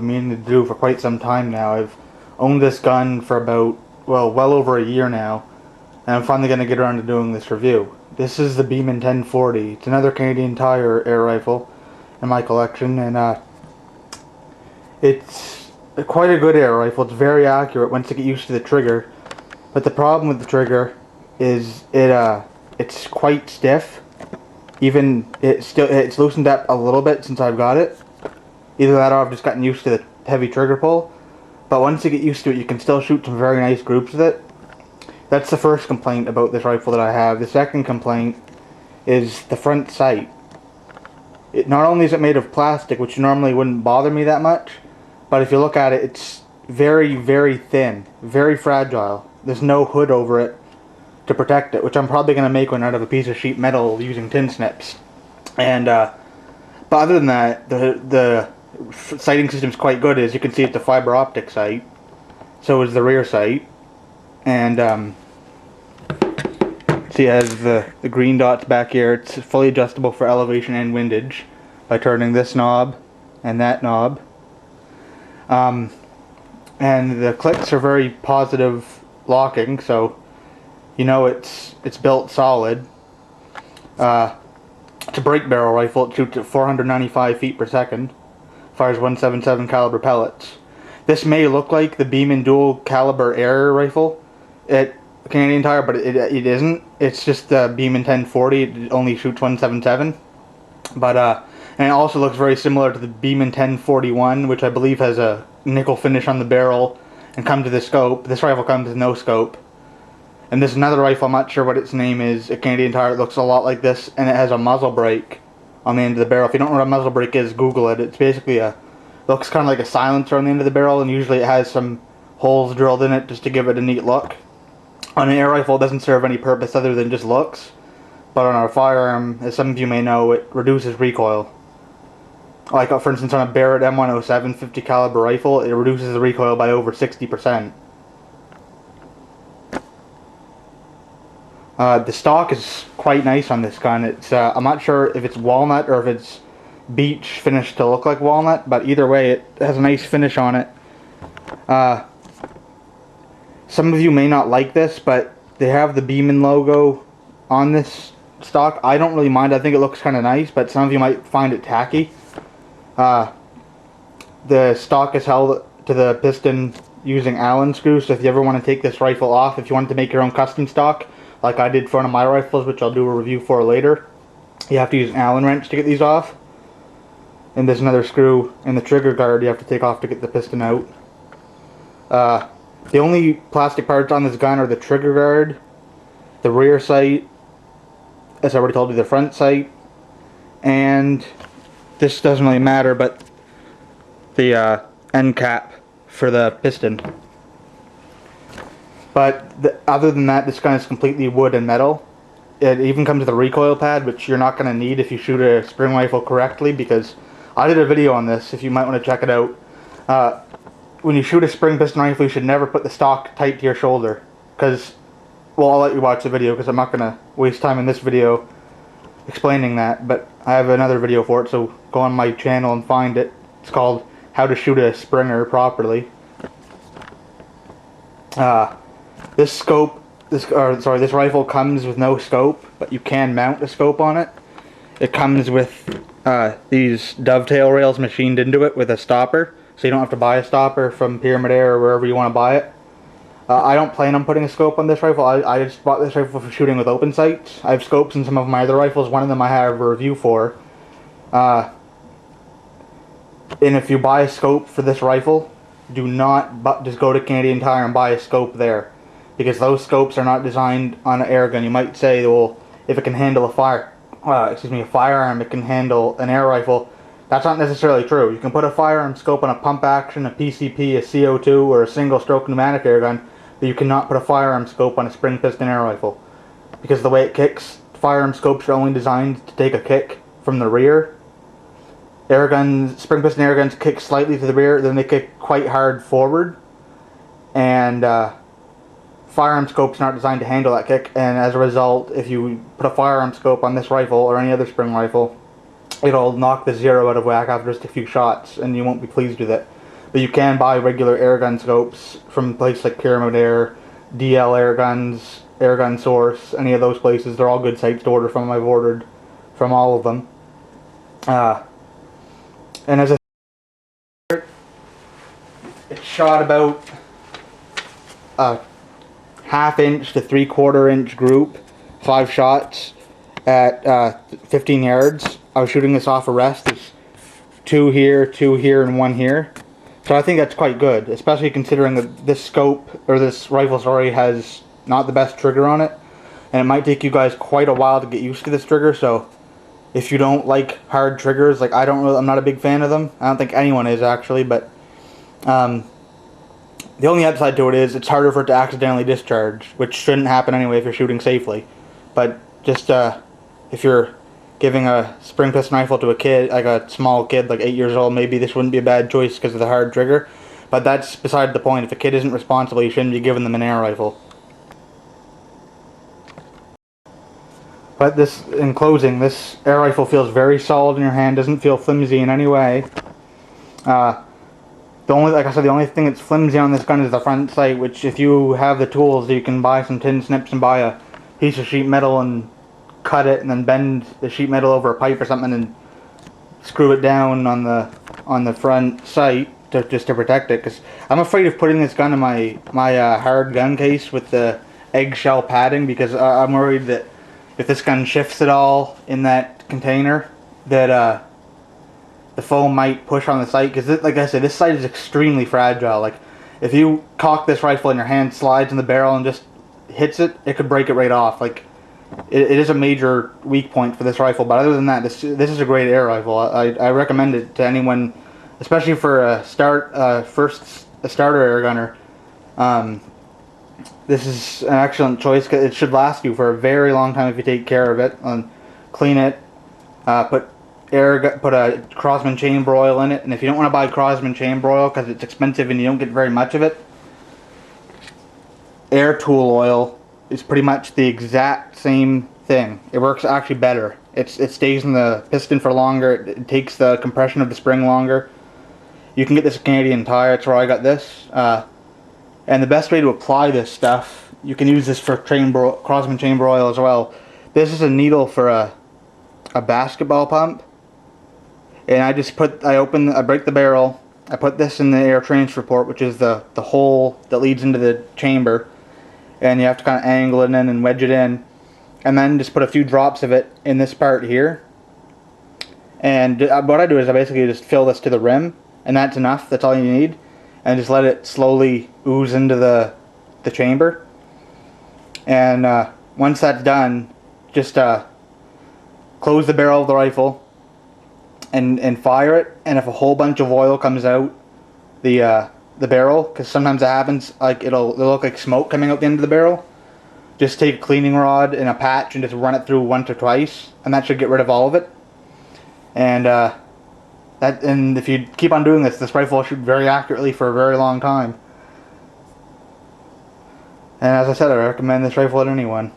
Meaning to do for quite some time now. I've owned this gun for about, well over a year now, and I'm finally going to get around to doing this review. This is the Beeman 1040. It's another Canadian Tire air rifle in my collection, and it's quite a good air rifle. It's very accurate once you get used to the trigger, but the problem with the trigger is it's quite stiff. Even it's loosened up a little bit since I've got it. Either that or I've just gotten used to the heavy trigger pull. But once you get used to it, you can still shoot some very nice groups with it. That's the first complaint about this rifle that I have. The second complaint is the front sight. Not only is it made of plastic, which normally wouldn't bother me that much, but if you look at it, it's very, very thin, very fragile. There's no hood over it to protect it, which I'm probably going to make one out of a piece of sheet metal using tin snips. And but other than that, the sighting system is quite good. As you can see, it's a fiber optic sight. So is the rear sight, and see, it has the green dots back here. It's fully adjustable for elevation and windage by turning this knob and that knob. And the clicks are very positive locking, so you know it's built solid. It's a break barrel rifle. It shoots at 495 feet per second. Fires 177 caliber pellets. This may look like the Beeman dual caliber air rifle at Canadian Tire, but it isn't. It's just the Beeman 1040. It only shoots 177. But and it also looks very similar to the Beeman 1041, which I believe has a nickel finish on the barrel and comes with a scope. This rifle comes with no scope. And there's another rifle, I'm not sure what its name is, at Canadian Tire. It looks a lot like this, and it has a muzzle brake on the end of the barrel. If you don't know what a muzzle brake is, Google it. It's basically looks kind of like a silencer on the end of the barrel, and usually it has some holes drilled in it just to give it a neat look. On an air rifle, it doesn't serve any purpose other than just looks. But on a firearm, as some of you may know, it reduces recoil. Like, for instance, on a Barrett M107 50 caliber rifle, it reduces the recoil by over 60%. The stock is quite nice on this gun. It's I'm not sure if it's walnut or if it's beech finished to look like walnut, but either way, it has a nice finish on it. Some of you may not like this, but they have the Beeman logo on this stock. I don't really mind. I think it looks kind of nice, but some of you might find it tacky. The stock is held to the piston using Allen screws, so if you ever want to take this rifle off, if you wanted to make your own custom stock, like I did for one of my rifles, which I'll do a review for later, you have to use an Allen wrench to get these off. And there's another screw in the trigger guard you have to take off to get the piston out. The only plastic parts on this gun are the trigger guard, the rear sight, as I already told you, the front sight, and this doesn't really matter, but the end cap for the piston. But other than that, this gun is completely wood and metal. It even comes with a recoil pad, which you're not going to need if you shoot a spring rifle correctly, because I did a video on this, if you might want to check it out. When you shoot a spring piston rifle, you should never put the stock tight to your shoulder, because, well, I'll let you watch the video, because I'm not going to waste time in this video explaining that, but I have another video for it, so go on my channel and find it. It's called How to Shoot a Springer Properly. This rifle comes with no scope, but you can mount a scope on it. It comes with these dovetail rails machined into it with a stopper, so you don't have to buy a stopper from Pyramid Air or wherever you want to buy it. I don't plan on putting a scope on this rifle. I just bought this rifle for shooting with open sights. I have scopes in some of my other rifles. One of them I have a review for. And if you buy a scope for this rifle, do not just go to Canadian Tire and buy a scope there, because those scopes are not designed on an air gun. You might say, well, if it can handle a firearm, it can handle an air rifle. That's not necessarily true. You can put a firearm scope on a pump action, a PCP, a CO2, or a single stroke pneumatic air gun, but you cannot put a firearm scope on a spring piston air rifle, because the way it kicks, firearm scopes are only designed to take a kick from the rear. Air guns, spring piston air guns kick slightly to the rear, then they kick quite hard forward, and firearm scopes aren't designed to handle that kick, and as a result, if you put a firearm scope on this rifle or any other spring rifle, it'll knock the zero out of whack after just a few shots, and you won't be pleased with it. But you can buy regular airgun scopes from places like Pyramid Air, DL Airguns, Airgun Source, any of those places. They're all good sites to order from. I've ordered from all of them. And as I said, it shot about a 1/2 inch to 3/4 inch group, 5 shots at 15 yards. I was shooting this off a rest. There's 2 here, and 1 here. So I think that's quite good, especially considering that this scope, or this rifle, sorry, has not the best trigger on it. And it might take you guys quite a while to get used to this trigger, so if you don't like hard triggers, like I'm not a big fan of them. I don't think anyone is, actually, but the only upside to it is it's harder for it to accidentally discharge, which shouldn't happen anyway if you're shooting safely. But just if you're giving a spring piston rifle to a kid, like a small kid, like 8 years old, maybe this wouldn't be a bad choice because of the hard trigger. But that's beside the point. If a kid isn't responsible, you shouldn't be giving them an air rifle. But this, in closing, this air rifle feels very solid in your hand, doesn't feel flimsy in any way. Like I said, the only thing that's flimsy on this gun is the front sight, which if you have the tools, you can buy some tin snips and buy a piece of sheet metal and cut it, and then bend the sheet metal over a pipe or something and screw it down on the front sight just to protect it. Because I'm afraid of putting this gun in my hard gun case with the eggshell padding, because I'm worried that if this gun shifts at all in that container, that the foam might push on the sight. Because like I said, this sight is extremely fragile. Like if you cock this rifle and your hand slides in the barrel and just hits it, it could break it right off. Like it is a major weak point for this rifle. But other than that, this is a great air rifle. I recommend it to anyone, especially for a starter air gunner. This is an excellent choice. It should last you for a very long time if you take care of it and clean it. Put a Crosman chamber oil in it, and if you don't want to buy Crosman chamber oil because it's expensive and you don't get very much of it, air tool oil is pretty much the exact same thing. It works actually better. It stays in the piston for longer. It takes the compression of the spring longer. You can get this at Canadian Tire. That's where I got this. And the best way to apply this stuff, you can use this for Crosman chamber oil as well. This is a needle for a basketball pump. And I break the barrel. I put this in the air transfer port, which is the hole that leads into the chamber. And you have to kind of angle it in and wedge it in. And then just put a few drops of it in this part here. And what I do is I basically just fill this to the rim. And that's enough. That's all you need. And just let it slowly ooze into the chamber. And once that's done, just close the barrel of the rifle and fire it. And if a whole bunch of oil comes out the barrel, because sometimes it happens, like it'll look like smoke coming out the end of the barrel, just take a cleaning rod and a patch and just run it through once or twice, and that should get rid of all of it. And and if you keep on doing this rifle will shoot very accurately for a very long time. And as I said, I recommend this rifle to anyone.